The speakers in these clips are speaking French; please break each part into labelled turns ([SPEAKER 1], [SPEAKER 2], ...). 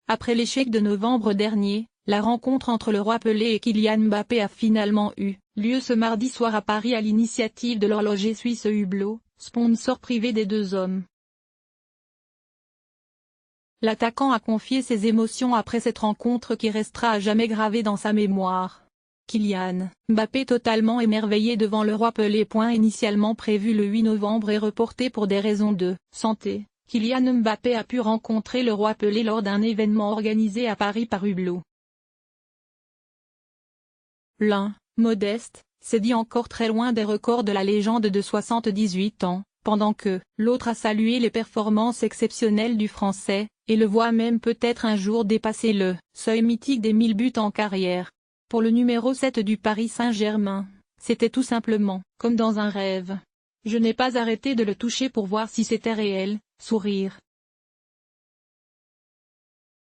[SPEAKER 1] Après l'échec de novembre dernier, la rencontre entre le roi Pelé et Kylian Mbappé a finalement eu lieu ce mardi soir à Paris à l'initiative de l'horloger suisse Hublot, sponsor privé des deux hommes. L'attaquant a confié ses émotions après cette rencontre qui restera à jamais gravée dans sa mémoire. Kylian Mbappé totalement émerveillé devant le roi Pelé. Initialement prévu le 8 novembre et reporté pour des raisons de santé, Kylian Mbappé a pu rencontrer le roi Pelé lors d'un événement organisé à Paris par Hublot. L'un, modeste, s'est dit encore très loin des records de la légende de 78 ans, pendant que l'autre a salué les performances exceptionnelles du Français, et le voit même peut-être un jour dépasser le seuil mythique des 1000 buts en carrière. Pour le numéro 7 du Paris Saint-Germain, c'était tout simplement comme dans un rêve. Je n'ai pas arrêté de le toucher pour voir si c'était réel, sourire.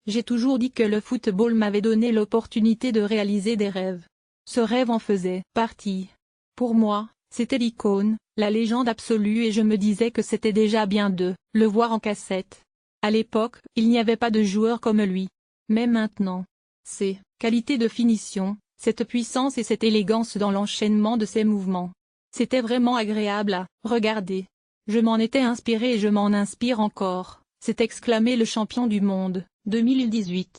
[SPEAKER 1] J'ai toujours dit que le football m'avait donné l'opportunité de réaliser des rêves. Ce rêve en faisait partie. Pour moi, c'était l'icône, la légende absolue et je me disais que c'était déjà bien de le voir en cassette. À l'époque, il n'y avait pas de joueur comme lui. Mais maintenant, ses qualités de finition, cette puissance et cette élégance dans l'enchaînement de ses mouvements. C'était vraiment agréable à regarder. Je m'en étais inspiré et je m'en inspire encore, s'est exclamé le champion du monde, 2018.